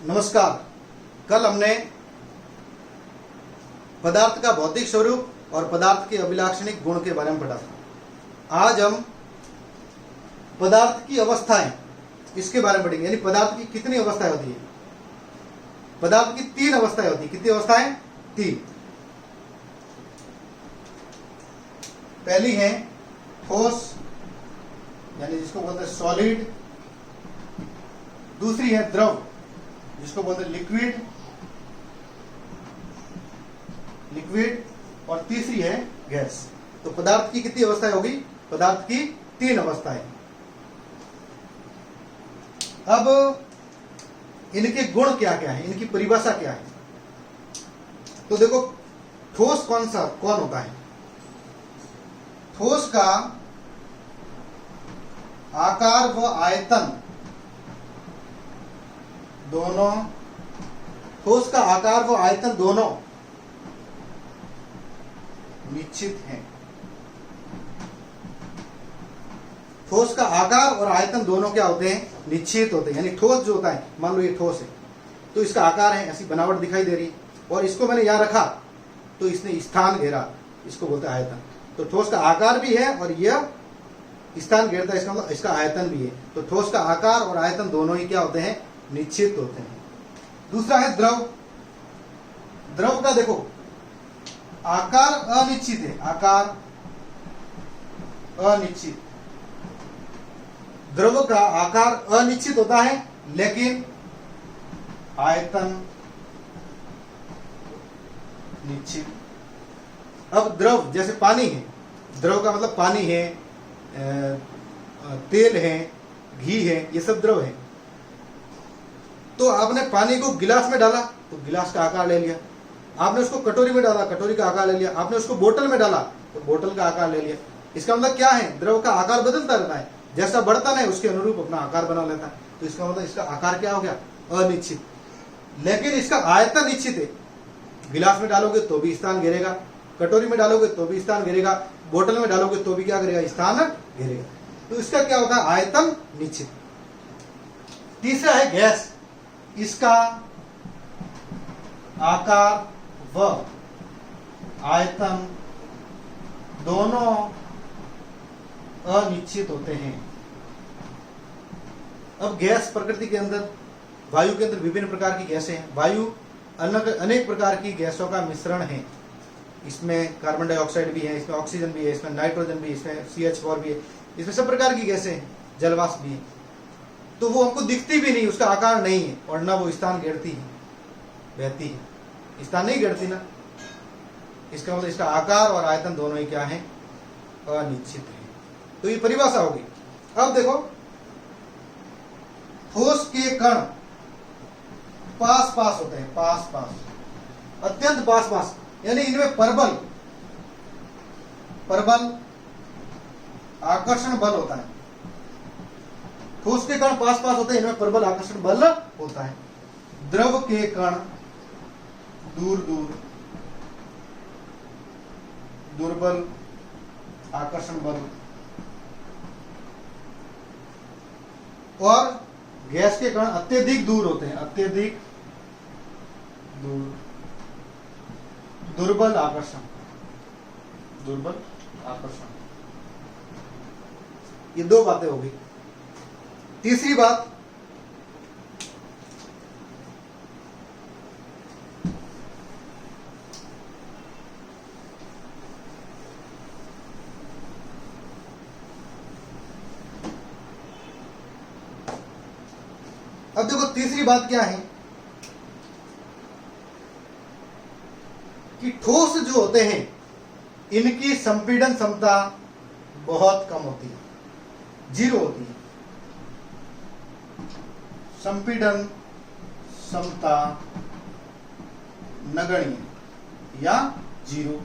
नमस्कार। कल हमने पदार्थ का भौतिक स्वरूप और पदार्थ के अभिलाक्षणिक गुण के बारे में पढ़ा था। आज हम पदार्थ की अवस्थाएं इसके बारे में पढ़ेंगे, यानी पदार्थ की कितनी अवस्थाएं होती है। पदार्थ की 3 अवस्थाएं होती है। कितनी अवस्थाएं? 3। पहली है ठोस, यानी जिसको बोलते हैं सॉलिड। दूसरी है द्रव, जिसको बोलते हैं लिक्विड। और तीसरी है गैस। तो पदार्थ की कितनी अवस्थाएं होगी? पदार्थ की 3 अवस्थाएं। अब इनके गुण क्या क्या है, इनकी परिभाषा क्या है? तो देखो, ठोस कौन होता है? ठोस का आकार व आयतन दोनों, ठोस का आकार व आयतन दोनों निश्चित हैं। ठोस का आकार और आयतन दोनों क्या होते हैं? निश्चित होते हैं। यानी ठोस जो होता है, मान लो ये ठोस है तो इसका आकार है, ऐसी बनावट दिखाई दे रही है, और इसको मैंने यहां रखा तो इसने स्थान घेरा, इसको बोलते हैं आयतन। तो ठोस का आकार भी है और यह स्थान घेरता है, इसका मतलब इसका आयतन भी है। तो ठोस का आकार और आयतन दोनों ही क्या होते हैं? निश्चित होते हैं। दूसरा है द्रव। द्रव का देखो, आकार अनिश्चित है, आकार अनिश्चित। द्रव का आकार अनिश्चित होता है, लेकिन आयतन निश्चित। अब द्रव जैसे पानी है, द्रव का मतलब पानी है, तेल है, घी है, ये सब द्रव है। तो आपने पानी को गिलास में डाला तो गिलास का आकार ले लिया, आपने उसको कटोरी में डाला, कटोरी का आकार ले लिया, आपने उसको बोतल में डाला तो बोतल का आकार ले लिया। इसका मतलब क्या है? द्रव का आकार बदलता रहता है, जैसा बढ़ता है उसके अनुरूप अपना आकार बना लेता है। तो इसका मतलब इसका आकार क्या हो गया? अनिश्चित। लेकिन इसका आयतन निश्चित है। गिलास में डालोगे तो भी स्थान घेरेगा, कटोरी में डालोगे तो भी स्थान घेरेगा, बोतल में डालोगे तो भी क्या करेगा? स्थान घेरेगा। तो इसका क्या होता है? आयतन निश्चित। तीसरा है गैस। इसका आकार व आयतन दोनों अनिश्चित होते हैं। अब गैस, प्रकृति के अंदर, वायु के अंदर विभिन्न प्रकार की गैसें हैं। वायु अनेक प्रकार की गैसों का मिश्रण है। इसमें कार्बन डाइऑक्साइड भी है, इसमें ऑक्सीजन भी है, इसमें नाइट्रोजन भी है, इसमें CH4 भी है, इसमें सब प्रकार की गैसें हैं, जलवाष्प भी है। तो वो हमको दिखती भी नहीं, उसका आकार नहीं है, और ना वो स्थान घेरती है, बहती है, स्थान नहीं घेरती ना। इसका मतलब इसका आकार और आयतन दोनों ही क्या है? अनिश्चित है। तो ये परिभाषा होगी। अब देखो, ठोस के कण पास पास होते हैं, पास पास, अत्यंत पास पास, यानी इनमें परबल आकर्षण बल होता है। ठोस के कण पास पास होते हैं, इनमें परबल आकर्षण बल होता है। द्रव के कण दूर दूर, दुर्बल आकर्षण बल। और गैस के कण अत्यधिक दूर होते हैं, अत्यधिक दूर, दुर्बल आकर्षण, दुर्बल आकर्षण। ये 2 बातें होगी। तीसरी बात, अब देखो तीसरी बात क्या है कि ठोस जो होते हैं इनकी संपीड़न क्षमता बहुत कम होती है, 0 होती है। संपीड़न क्षमता नगण्य या 0।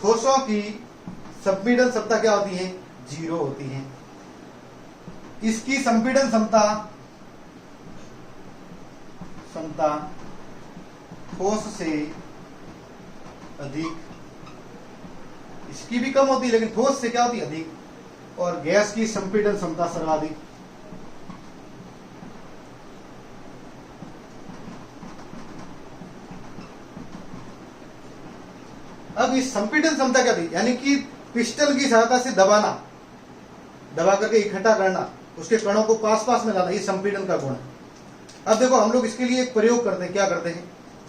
ठोसों की संपीड़न क्षमता क्या होती है? 0 होती है। इसकी संपीड़न क्षमता ठोस से अधिक, इसकी भी कम होती है, लेकिन ठोस से क्या होती है? अधिक। और गैस की संपीड़न क्षमता सर्वाधिक। अब इस संपीड़न क्षमता क्या थी, यानी कि पिस्टन की सहायता से दबाना, दबा करके इकट्ठा करना, उसके कणों को पास पास में लाना, ये संपीड़न का गुण है। अब देखो हम लोग इसके लिए एक प्रयोग करते हैं, क्या करते हैं,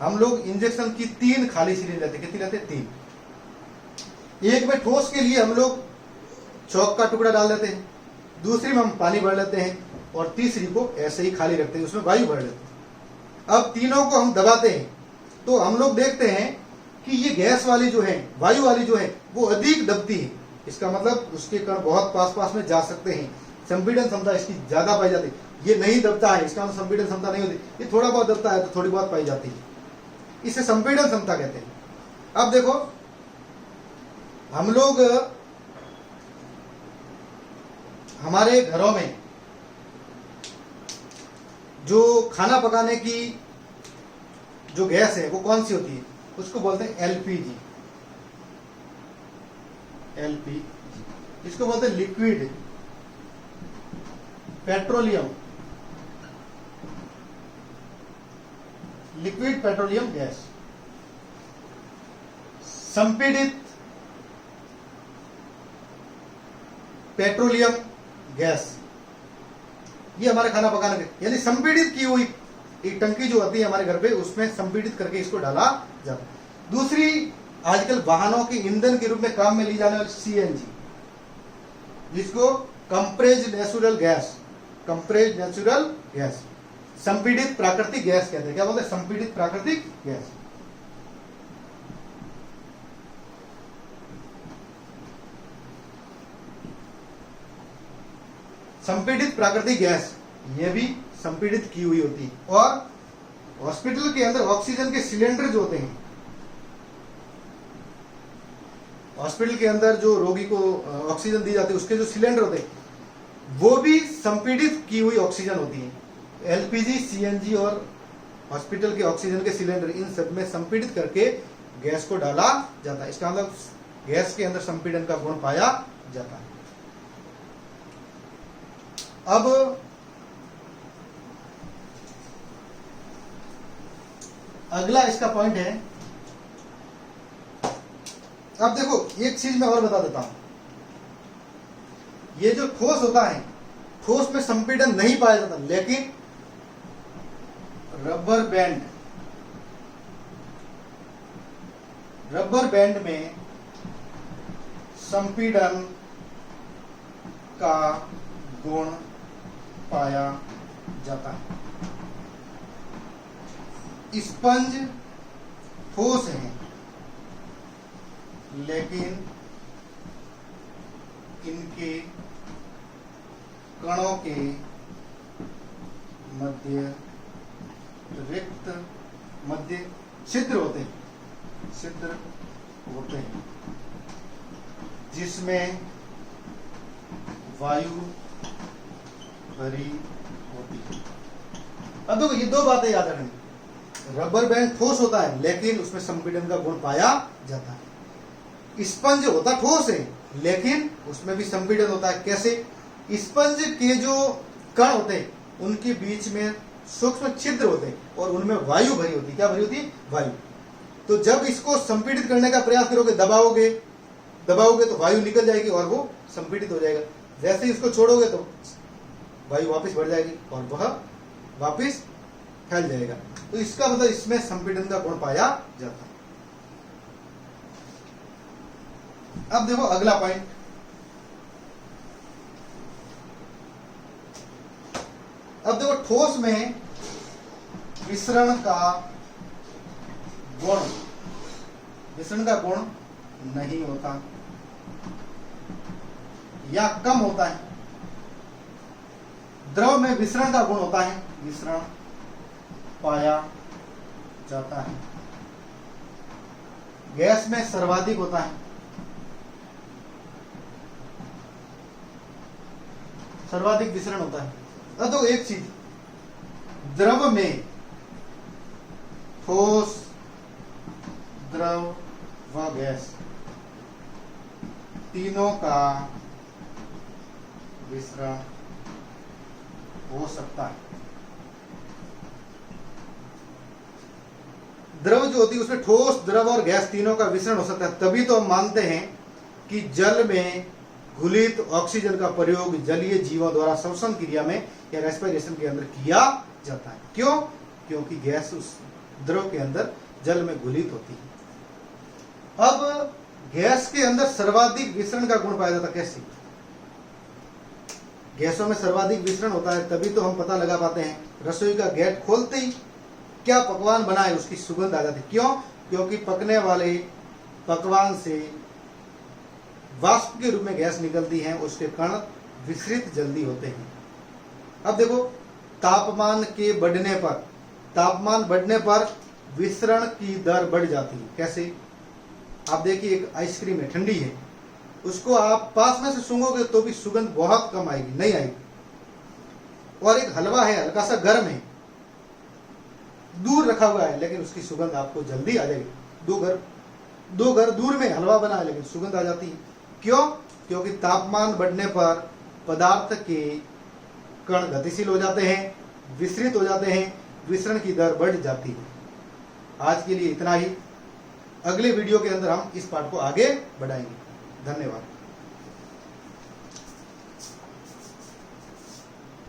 हम लोग इंजेक्शन की 3 खाली सिरिंज लेते हैं। कितनी लेते हैं? 3। एक में ठोस के लिए हम लोग चौक का टुकड़ा डाल देते हैं, दूसरी में हम पानी भर लेते हैं, और तीसरी को ऐसे ही खाली रखते हैं, उसमें वायु भर लेते हैं। अब तीनों को हम दबाते हैं तो हम लोग देखते हैं कि ये गैस वाली जो है, वायु वाली जो है, वो अधिक दबती है। इसका मतलब उसके कण बहुत पास पास में जा सकते हैं, संपीड़न क्षमता इसकी ज्यादा पाई जाती है। ये नहीं दबता है, इसका मतलब संपीड़न क्षमता नहीं होती, ये थोड़ा बहुत दबता है तो थोड़ी बहुत पाई जाती है, इसे संपीड़न क्षमता कहते हैं। अब देखो हम लोग हमारे घरों में जो खाना पकाने की जो गैस है वो कौन सी होती है, उसको बोलते हैं एलपीजी। एलपीजी इसको बोलते हैं liquid petroleum, liquid petroleum gas. संपीड़ित पेट्रोलियम गैस, ये हमारे खाना पकाने के, यानी संपीड़ित की हुई एक टंकी जो होती है हमारे घर पे, उसमें संपीड़ित करके इसको डाला जाता है। दूसरी आजकल वाहनों के ईंधन के रूप में काम में ली जाने वाली सीएनजी, जिसको compressed natural gas, compressed natural gas, संपीड़ित प्राकृतिक गैस कहते हैं। क्या बोलते हैं? संपीड़ित प्राकृतिक गैस। संपीड़ित प्राकृतिक गैस ये भी संपीड़ित की हुई होती है। और हॉस्पिटल के अंदर ऑक्सीजन के सिलेंडर जो होते हैं, हॉस्पिटल के अंदर जो रोगी को ऑक्सीजन दी जाती है, उसके जो सिलेंडर होते हैं वो भी संपीड़ित की हुई ऑक्सीजन होती है। एलपीजी, सीएनजी और हॉस्पिटल के ऑक्सीजन के सिलेंडर, इन सब में संपीड़ित करके गैस को डाला जाता है। इसका मतलब गैस के अंदर संपीड़न का गुण पाया जाता है। अब अगला इसका पॉइंट है, अब देखो एक चीज मैं और बता देता हूं, ये जो ठोस होता है, ठोस में संपीड़न नहीं पाया जाता, लेकिन रबर बैंड में संपीड़न का गुण पाया जाता है। स्पंज ठोस है, लेकिन इनके कणों के मध्य छिद्र होते हैं, जिसमें वायु भरी होती है। अब देखो ये 2 बातें याद रखनी, रबर बैंड ठोस होता है लेकिन उसमें संपीड़न का गुण पाया जाता है। स्पंज होता ठोस है लेकिन उसमें भी संपीड़न होता है। कैसे? स्पंज के जो कण होते हैं उनके बीच में सूक्ष्म छिद्र होते हैं और उनमें वायु भरी होती है। क्या भरी होती है? वायु। तो जब इसको संपीड़ित करने का प्रयास करोगे, दबाओगे तो वायु निकल जाएगी और वो संपीड़ित हो जाएगा। जैसे ही इसको छोड़ोगे तो वायु वापस बढ़ जाएगी और वह वापस फैल जाएगा। तो इसका मतलब इसमें संपीड़न का गुण पाया जाता है। अब देखो अगला पॉइंट, अब देखो ठोस में विसरण का गुण नहीं होता या कम होता है। द्रव में विसरण का गुण होता है, विसरण पाया जाता है। गैस में सर्वाधिक होता है, सर्वाधिक विसरण होता है। अब तो एक चीज, द्रव में ठोस, द्रव व गैस तीनों का विसरण हो सकता है। द्रव जो होती है उसमें ठोस, द्रव और गैस तीनों का मिश्रण हो सकता है। तभी तो हम मानते हैं कि जल में घुलित ऑक्सीजन का प्रयोग जलीय जीवों द्वारा श्वसन क्रिया में या रेस्पिरेशन के अंदर किया जाता है। क्यों? क्योंकि गैस उस द्रव के अंदर जल में घुलित होती है। अब गैस के अंदर सर्वाधिक विसरण का गुण पाया जाता है। कैसे? गैसों में सर्वाधिक विसरण होता है, तभी तो हम पता लगा पाते हैं रसोई का गेट खोलते ही क्या पकवान बना है उसकी सुगंध आ जाती है। क्यों? क्योंकि पकने वाले पकवान से वाष्प के रूप में गैस निकलती है, उसके कण विसरित जल्दी होते हैं। अब देखो, तापमान बढ़ने पर विसरण की दर बढ़ जाती है। कैसे? आप देखिए, एक आइसक्रीम है, ठंडी है, उसको आप पास में से सूंघोगे तो भी सुगंध बहुत कम आएगी, नहीं आएगी। और एक हलवा है, हल्का सा गर्म है, दूर रखा हुआ है, लेकिन उसकी सुगंध आपको जल्दी आ जाएगी। दो घर दूर में हलवा बना है, लेकिन सुगंध आ जाती है। क्यों? क्योंकि तापमान बढ़ने पर पदार्थ के कण गतिशील हो जाते हैं, विसरित हो जाते हैं, विसरण की दर बढ़ जाती है। आज के लिए इतना ही। अगले वीडियो के अंदर हम इस पाठ को आगे बढ़ाएंगे। धन्यवाद।